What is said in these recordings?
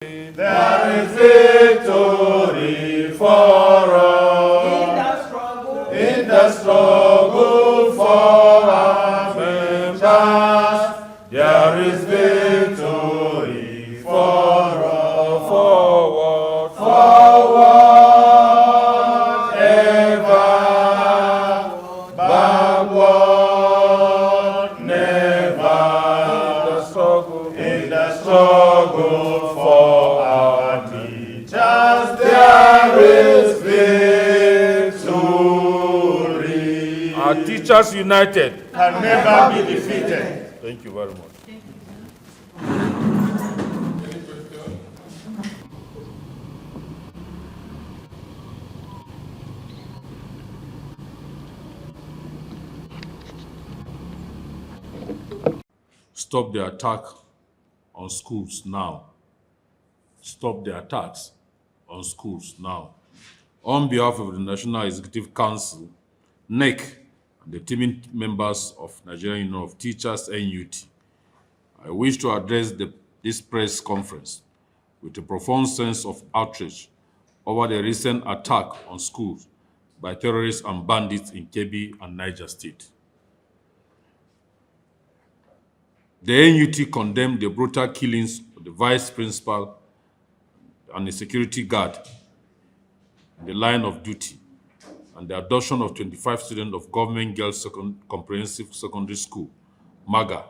There is victory for us in the struggle for our members. There is victory for us. Forward, ever, backward, never. In the struggle for our teachers, there is victory. Our teachers united Can never be defeated. Thank you very much. Stop the attack on schools now. Stop the attacks on schools now. On behalf of the National Executive Council, NEC, and the teaming members of Nigerian Union of Teachers, NUT, I wish to address this press conference with a profound sense of outrage over the recent attack on schools by terrorists and bandits in Kebbi and Niger State. The NUT condemned the brutal killings of the vice principal and a security guard in the line of duty and the abduction of 25 students of Government Girls Comprehensive Secondary School, MAGA,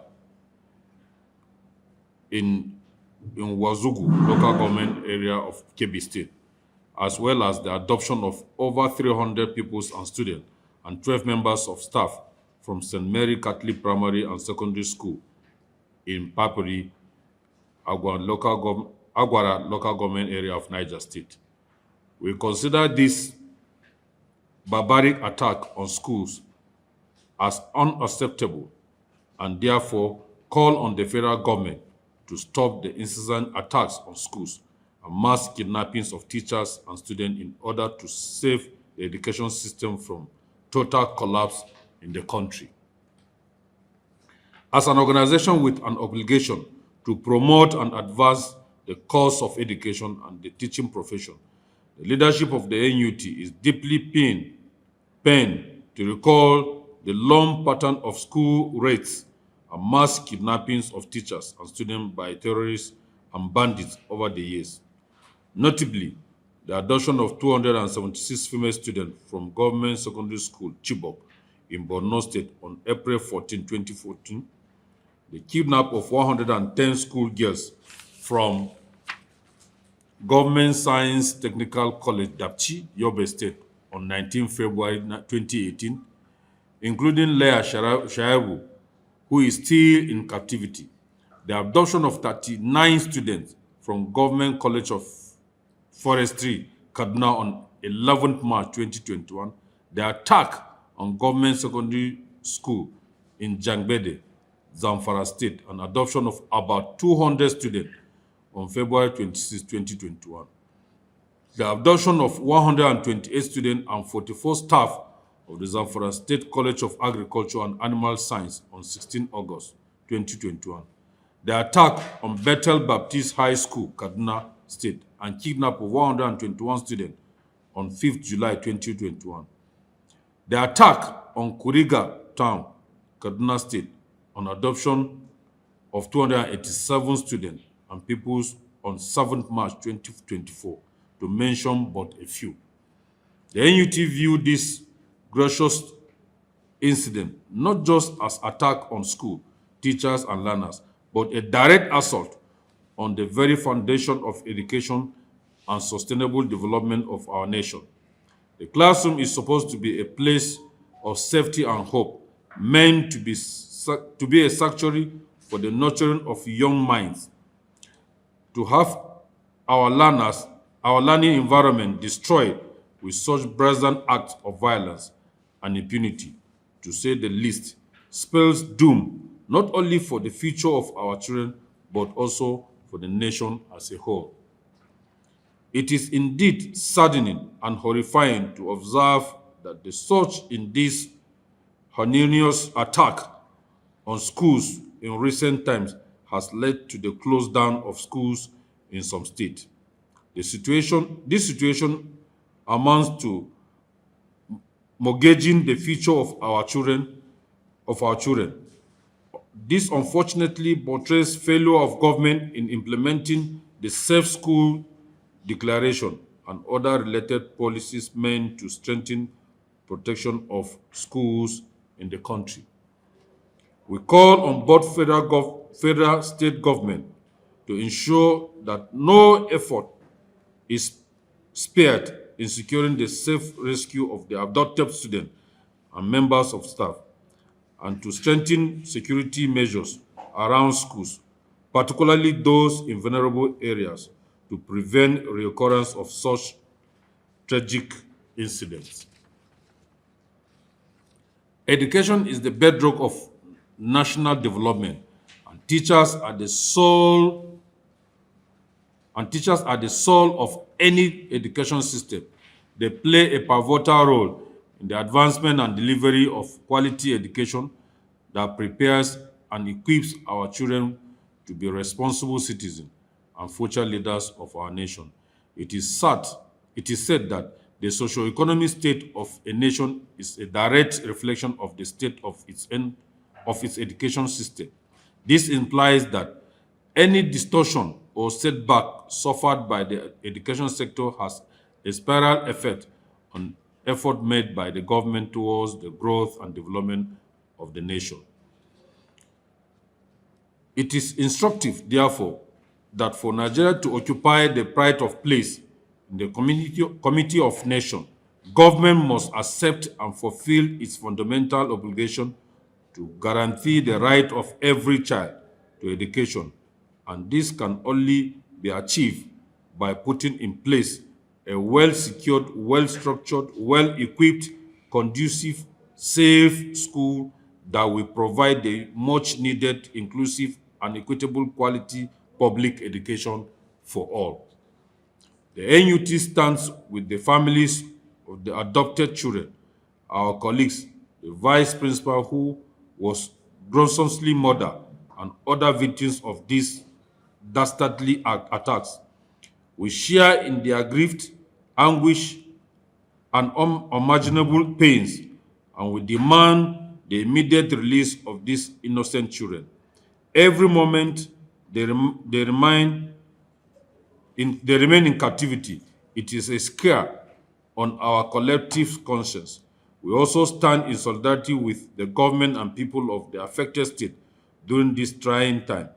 in Wazugu, local government area of Kebbi State, as well as the adoption of over 300 pupils and students and 12 members of staff from St. Mary Catholic Primary and Secondary School in Papuri, Agwara local government area of Niger State. We consider this barbaric attack on schools as unacceptable and therefore call on the federal government to stop the incessant attacks on schools and mass kidnappings of teachers and students in order to save the education system from total collapse in the country. As an organization with an obligation to promote and advance the cause of education and the teaching profession, the leadership of the NUT is deeply pained to recall the long pattern of school raids and mass kidnappings of teachers and students by terrorists and bandits over the years. Notably, the abduction of 276 female students from Government Secondary School, Chibok, in Borno State on April 14, 2014, the kidnap of 110 school girls from Government Science Technical College, Dapchi, Yobe State, on 19 February 2018, including Leah Shaibu, who is still in captivity, the abduction of 39 students from Government College of Forestry, Kaduna, on 11 March 2021, the attack on Government Secondary School in Jangbede, Zamfara State, and adoption of about 200 students on February 26, 2021. The abduction of 128 students and 44 staff of the Zamfara State College of Agriculture and Animal Science on 16 August 2021. The attack on Bethel Baptist High School, Kaduna State, and kidnap of 121 students on 5th July 2021. The attack on Kuriga Town, Kaduna State, on adoption of 287 students and pupils on 7th March 2024, to mention but a few. The NUT viewed this gracious incident not just as attack on school, teachers, and learners, but a direct assault on the very foundation of education and sustainable development of our nation. The classroom is supposed to be a place of safety and hope, meant to be a sanctuary for the nurturing of young minds. To have our learning environment destroyed with such brazen acts of violence and impunity, to say the least, spells doom not only for the future of our children, but also for the nation as a whole. It is indeed saddening and horrifying to observe that the surge in this heinous attack on schools in recent times has led to the close down of schools in some states. This situation amounts to mortgaging the future of our children. This unfortunately portrays failure of government in implementing the Safe School Declaration and other related policies meant to strengthen protection of schools in the country. We call on both federal state government to ensure that no effort is spared in securing the safe rescue of the abducted students and members of staff, and to strengthen security measures around schools, particularly those in vulnerable areas, to prevent reoccurrence of such tragic incidents. Education is the bedrock of national development, and teachers are the soul of any education system. They play a pivotal role in the advancement and delivery of quality education that prepares and equips our children to be responsible citizens and future leaders of our nation. It is said that the socio-economic state of a nation is a direct reflection of the state of its education system. This implies that any distortion or setback suffered by the education sector has a spiral effect on effort made by the government towards the growth and development of the nation. It is instructive, therefore, that for Nigeria to occupy the pride of place in the committee of nations, government must accept and fulfill its fundamental obligation to guarantee the right of every child to education, and this can only be achieved by putting in place a well-secured, well-structured, well-equipped, conducive, safe school that will provide the much-needed, inclusive, and equitable quality public education for all. The NUT stands with the families of the adopted children, our colleagues, the vice principal who was gruesomely murdered, and other victims of these dastardly attacks. We share in their grief, anguish, and unimaginable pains, and we demand the immediate release of these innocent children. Every moment they remain in captivity, it is a scare on our collective conscience. We also stand in solidarity with the government and people of the affected state during this trying time,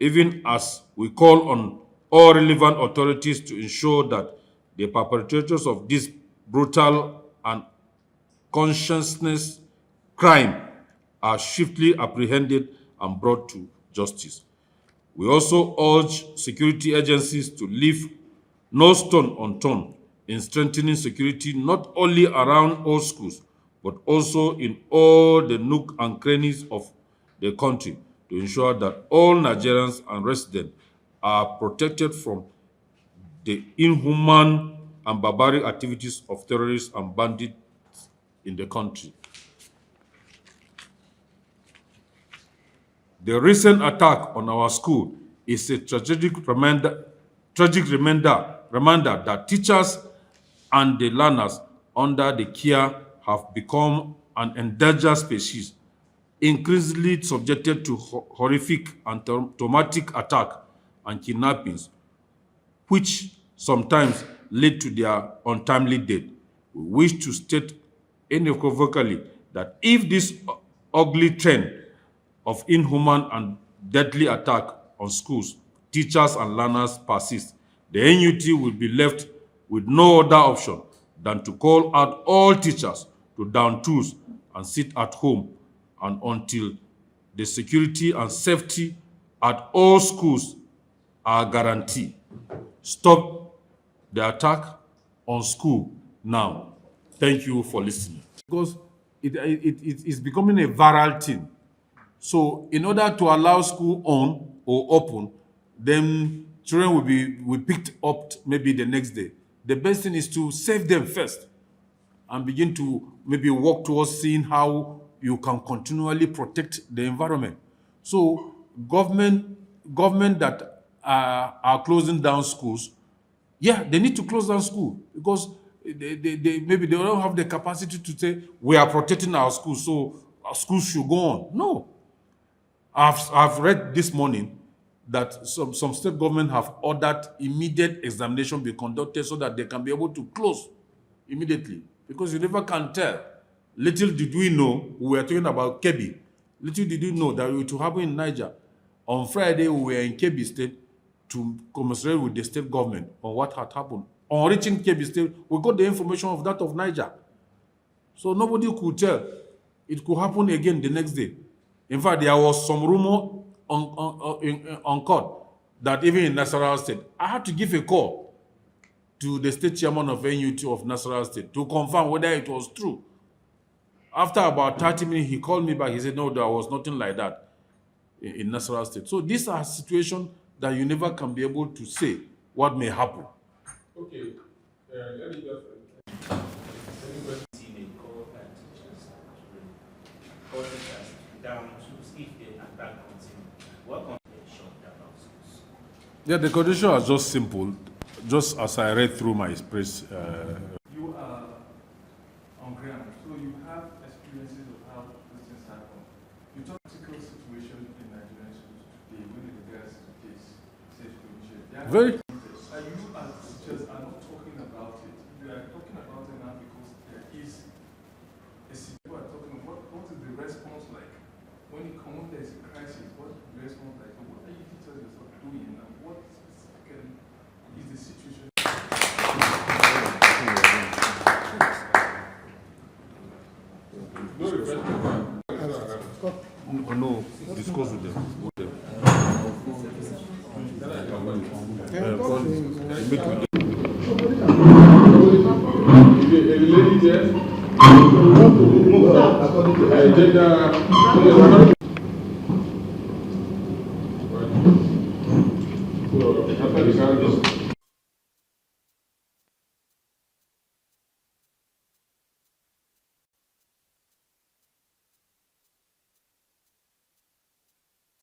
even as we call on all relevant authorities to ensure that the perpetrators of this brutal and conscienceless crime are swiftly apprehended and brought to justice. We also urge security agencies to leave no stone unturned in strengthening security not only around all schools, but also in all the nook and crannies of the country to ensure that all Nigerians and residents are protected from the inhuman and barbaric activities of terrorists and bandits in the country. The recent attack on our school is a tragic reminder that teachers and the learners under the care have become an endangered species, increasingly subjected to horrific and traumatic attack and kidnappings, which sometimes lead to their untimely death. We wish to state unequivocally that if this ugly trend of inhuman and deadly attack on schools, teachers, and learners persists, the NUT will be left with no other option than to call out all teachers to down tools and sit at home and until the security and safety at all schools are guaranteed. Stop the attack on school now. Thank you for listening. Because it is becoming a viral thing. So in order to allow school on or open, then children will be picked up maybe the next day. The best thing is to save them first and begin to maybe work towards seeing how you can continually protect the environment. So government that are closing down schools, yeah, they need to close down school because maybe they don't have the capacity to say we are protecting our schools, so our schools should go on. No, I've read this morning that some state government have ordered immediate examination be conducted so that they can be able to close immediately, because you never can tell. Little did we know, we were talking about Kebbi. Little did we know that it will happen in Niger. On Friday, we were in Kebbi State to commiserate with the state government on what had happened. On reaching Kebbi State, we got the information of that of Niger. So nobody could tell. It could happen again the next day. In fact, there was some rumor on court that even in Nasarawa State, I had to give a call to the state chairman of NUT of Nasarawa State to confirm whether it was true. After about 30 minutes, he called me back. He said, no, there was nothing like that in Nasarawa State. So these are situations that you never can be able to say what may happen. Okay, let me just... Yeah, the condition was just simple. Just as I read through my express. You are on ground, so you have experiences of how these things happen. You talk about the situation in Nigerian schools today when it regards to this safe provision. Very. Are you as teachers are not talking about it? You are talking about it now because there is a situation. You are talking about what is the response like when it comes, there is a crisis. What is the response like? What are you teachers yourself doing, and what specifically is the situation? No, discuss with them. The lady there, so after the